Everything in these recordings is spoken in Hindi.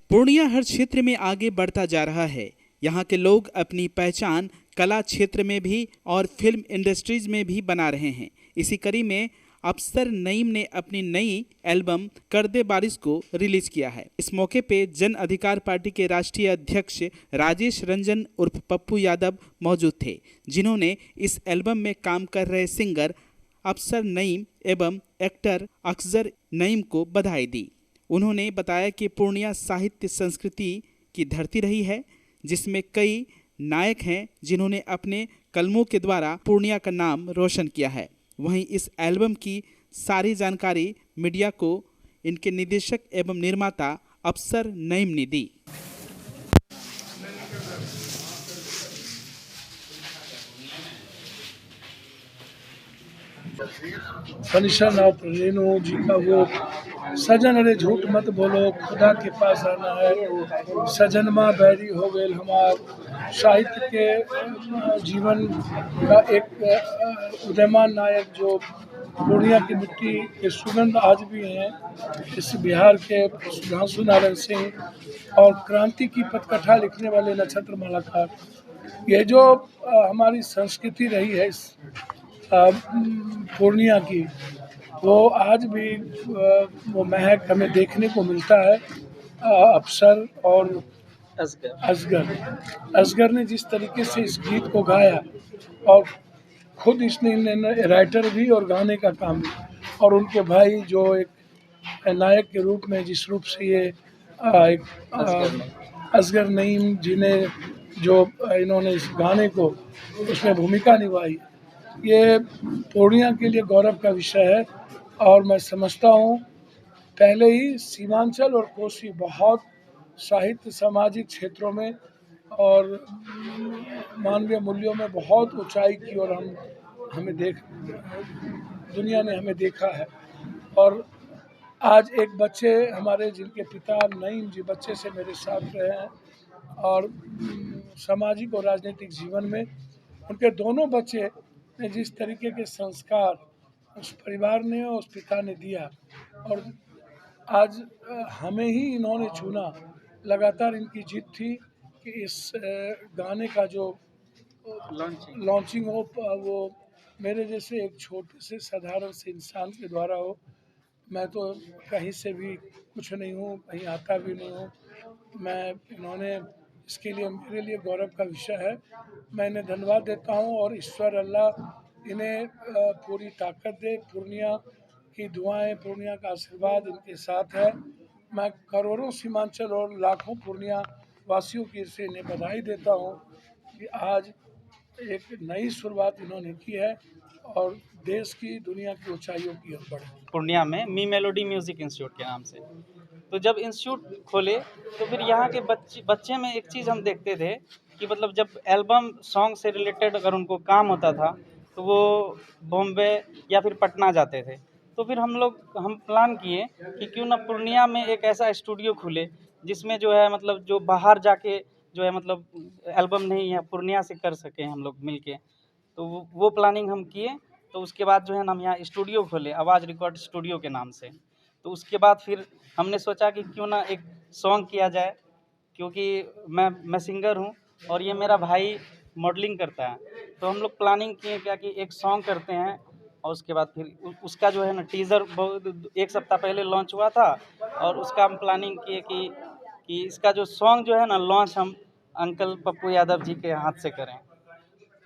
पूर्णिया हर क्षेत्र में आगे बढ़ता जा रहा है। यहाँ के लोग अपनी पहचान कला क्षेत्र में भी और फिल्म इंडस्ट्रीज में भी बना रहे हैं। इसी कड़ी में अफसर नईम ने अपनी नई एल्बम कर दे बारिश को रिलीज किया है। इस मौके पे जन अधिकार पार्टी के राष्ट्रीय अध्यक्ष राजेश रंजन उर्फ पप्पू यादव मौजूद थे, जिन्होंने इस एल्बम में काम कर रहे सिंगर अफसर नईम एवं एक्टर अफजल नईम को बधाई दी। उन्होंने बताया कि पूर्णिया साहित्य संस्कृति की धरती रही है, जिसमें कई नायक हैं जिन्होंने अपने कलमों के द्वारा पूर्णिया का नाम रोशन किया है। वहीं इस एल्बम की सारी जानकारी मीडिया को इनके निदेशक एवं निर्माता अफसर नईम ने दी। फनिशन और रेणु जी का वो सजन अरे झूठ मत बोलो खुदा के पास आना है, सजन माँ बैरी हो गए हमार, साहित्य के जीवन का एक उदयमान नायक जो पूर्णिया की मिट्टी के सुगंध आज भी हैं, इस बिहार के सुधांशु नारायण सिंह और क्रांति की पटकथा लिखने वाले नक्षत्र मालाकार। ये जो हमारी संस्कृति रही है इस पूर्णिया की, वो आज भी वो महक हमें देखने को मिलता है। अफसर और असगर ने जिस तरीके से इस गीत को गाया और खुद इसने राइटर भी और गाने का काम भी, और उनके भाई जो एक नायक के रूप में जिस रूप से ये असगर नईम जी ने जो इन्होंने इस गाने को उसमें भूमिका निभाई, ये पूर्णिया के लिए गौरव का विषय है। और मैं समझता हूँ पहले ही सीमांचल और कोसी बहुत साहित्य सामाजिक क्षेत्रों में और मानवीय मूल्यों में बहुत ऊंचाई की और हमें दुनिया ने हमें देखा है। और आज एक बच्चे हमारे जिनके पिता नईम जी बच्चे से मेरे साथ रहे हैं और सामाजिक और राजनीतिक जीवन में उनके दोनों बच्चे ने जिस तरीके के संस्कार उस परिवार ने और उस पिता ने दिया, और आज हमें ही इन्होंने चुना। लगातार इनकी जिद थी कि इस गाने का जो लॉन्चिंग हो वो मेरे जैसे एक छोटे से साधारण से इंसान के द्वारा हो। मैं तो कहीं से भी कुछ नहीं हूँ, कहीं आता भी नहीं हूँ। इन्होंने इसके लिए मेरे लिए गौरव का विषय है। मैं इन्हें धन्यवाद देता हूँ और ईश्वर अल्लाह इन्हें पूरी ताकत दे। पूर्णिया की दुआएं, पूर्णिया का आशीर्वाद इनके साथ है। मैं करोड़ों सीमांचल और लाखों पूर्णिया वासियों की से इन्हें बधाई देता हूँ कि आज एक नई शुरुआत इन्होंने की है और देश की दुनिया की ऊंचाइयों की ओर बढ़े। पूर्णिया में मी मेलोडी म्यूजिक इंस्टीट्यूट के नाम से, तो जब इंस्टीट्यूट खोले तो फिर यहाँ के बच्चे में एक चीज़ हम देखते थे कि मतलब जब एल्बम सॉन्ग से रिलेटेड अगर उनको काम होता था तो वो बॉम्बे या फिर पटना जाते थे। तो फिर हम प्लान किए कि क्यों ना पूर्णिया में एक ऐसा स्टूडियो खुले जिसमें जो है मतलब जो बाहर जाके जो है मतलब एल्बम नहीं है पूर्णिया से कर सकें हम लोग मिलके। तो वो प्लानिंग हम किए। तो उसके बाद जो है ना हम यहाँ स्टूडियो खोले, आवाज़ रिकॉर्ड स्टूडियो के नाम से। तो उसके बाद फिर हमने सोचा कि क्यों ना एक सॉन्ग किया जाए, क्योंकि मैं सिंगर हूँ और ये मेरा भाई मॉडलिंग करता है। तो हम लोग प्लानिंग किए क्या कि एक सॉन्ग करते हैं और उसके बाद फिर उसका जो है ना टीज़र बहुत एक सप्ताह पहले लॉन्च हुआ था। और उसका हम प्लानिंग किए कि इसका जो सॉन्ग जो है ना लॉन्च हम अंकल पप्पू यादव जी के हाथ से करें।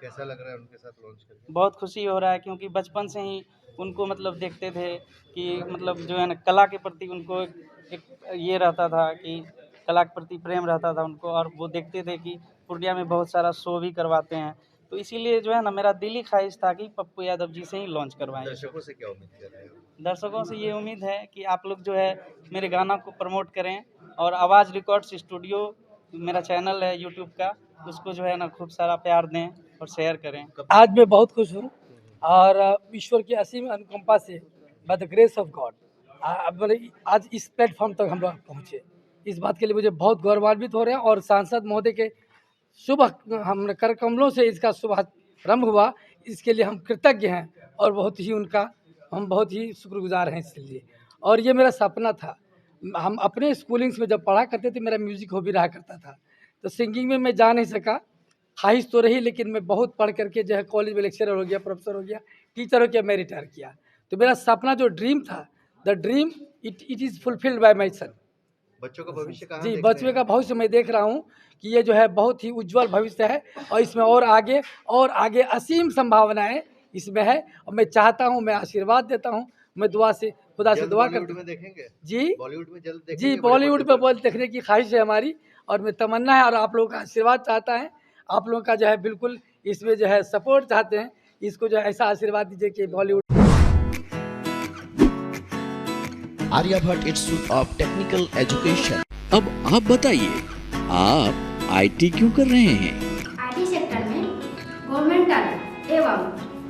कैसा लग रहा है उनके साथ लॉन्च करके? बहुत खुशी हो रहा है, क्योंकि बचपन से ही उनको मतलब देखते थे कि मतलब जो है ना कला के प्रति उनको एक ये रहता था कि कला के प्रति प्रेम रहता था उनको, और वो देखते थे कि पूर्णिया में बहुत सारा शो भी करवाते हैं। तो इसीलिए जो है ना मेरा दिली ख्वाहिश था कि पप्पू यादव जी से ही लॉन्च करवाएं। दर्शकों से क्या उम्मीद कर रहे हो? दर्शकों से ये उम्मीद है कि आप लोग जो है मेरे गाना को प्रमोट करें और आवाज़ रिकॉर्ड्स स्टूडियो मेरा चैनल है यूट्यूब का, उसको जो है ना खूब सारा प्यार दें और शेयर करें। आज मैं बहुत खुश हूँ और ईश्वर की असीम अनुकंपा से by the grace of God आज इस प्लेटफॉर्म तक हम लोग पहुँचे। इस बात के लिए मुझे बहुत गौरवान्वित हो रहे हैं और सांसद महोदय के शुभ हम कर कमलों से इसका शुभारंभ हुआ, इसके लिए हम कृतज्ञ हैं और बहुत ही शुक्रगुजार हैं इसके लिए। और ये मेरा सपना था, हम अपने स्कूलिंग्स में जब पढ़ा करते थे मेरा म्यूज़िक हॉबी रहा करता था। तो सिंगिंग में मैं जा नहीं सका, ख्वाहिश तो रही, लेकिन मैं बहुत पढ़ करके जो है कॉलेज में लेक्चरर हो गया, प्रोफेसर हो गया, टीचर हो गया, मैं रिटायर किया। तो मेरा सपना जो ड्रीम था, the dream it is fulfilled by my son. बच्चों का भविष्य कहाँ जी, देख रहे बच्चे हैं? का भविष्य मैं देख रहा हूँ कि ये जो है बहुत ही उज्जवल भविष्य है और इसमें और आगे असीम संभावनाएं इसमें है। और मैं चाहता हूँ, मैं आशीर्वाद देता हूँ, मैं दुआ से खुदा से जल्द दुआ बॉलीवुड करता हूँ। में देखेंगे? जी बॉलीवुड में जल्द जी, देखेंगे? बॉलीवुड बड़े पे बॉल देखने की ख्वाहिश है हमारी और मैं तमन्ना है और आप लोगों का आशीर्वाद चाहता है। आप लोगों का जो है बिल्कुल इसमें जो है सपोर्ट चाहते हैं, इसको जो है ऐसा आशीर्वाद दीजिए कि Bollywood. Aryabhatta institute of technical education. अब आप बताइए, आप आईटी क्यों कर रहे हैं? आईटी सेक्टर में गवर्नमेंटल एवं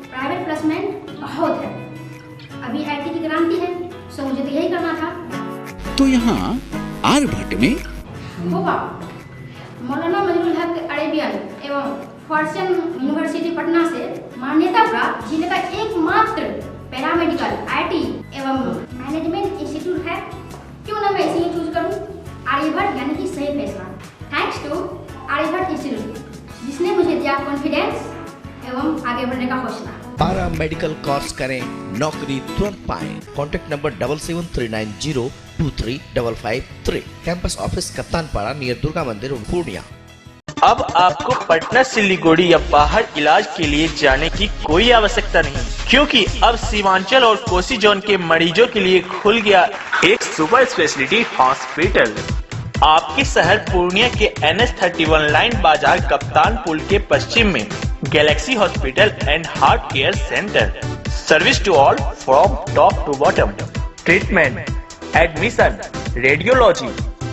प्राइवेट प्लेसमेंट बहुत है। अभी आईटी की क्रांति है, सो मुझे तो यही करना था। तो यहाँ आर्यभट्ट में होगा मौलाना मजरूल हक अरेबियन एवं फॉर्च्यून यूनिवर्सिटी पटना से मान्यता प्राप्त जिले का एकमात्र पैरामेडिकल आईटी एवं मैनेजमेंट इंस्टीट्यूट है। क्यों ना मैं इसे चूज करूं? आर्यभट्ट यानी कि सही फैसला। थैंक्स टू आर्यभट्ट इंस्टीट्यूट जिसने मुझे दिया कॉन्फिडेंस एवं आगे बढ़ने का हौसला। पारा मेडिकल कोर्स करें, नौकरी तुरंत पाएं। Contact number 7739023553। Campus office Kaptanpara near Durga मंदिर पूर्णिया। अब आपको पटना सिलीगुड़ी या बाहर इलाज के लिए जाने की कोई आवश्यकता नहीं, क्योंकि अब सीमांचल और कोसी जोन के मरीजों के लिए खुल गया एक सुपर स्पेशलिटी हॉस्पिटल। आपके शहर पूर्णिया के NH31 लाइन बाजार कप्तान पुल के पश्चिम में galaxy hospital and heart care centre. Service to all from top to bottom. Treatment, admission, radiology,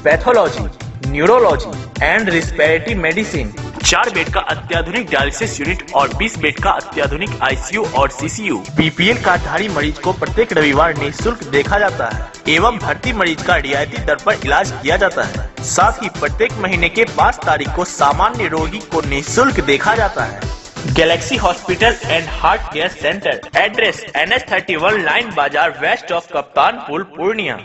pathology, neurology and respiratory medicine. 4 bed का अत्याधुनिक डायलिसिस यूनिट और 20 बेड का अत्याधुनिक ICU और CCU। BPL कार्डधारी मरीज को प्रत्येक रविवार निःशुल्क देखा जाता है एवं भर्ती मरीज का रियायती दर पर इलाज किया जाता है। साथ ही प्रत्येक महीने के 5 तारीख को सामान्य रोगी को निःशुल्क देखा जाता है। Galaxy hospital and heart care centre. Address NH31 line बाजार वेस्ट ऑफ कप्तान पुल पूर्णिया।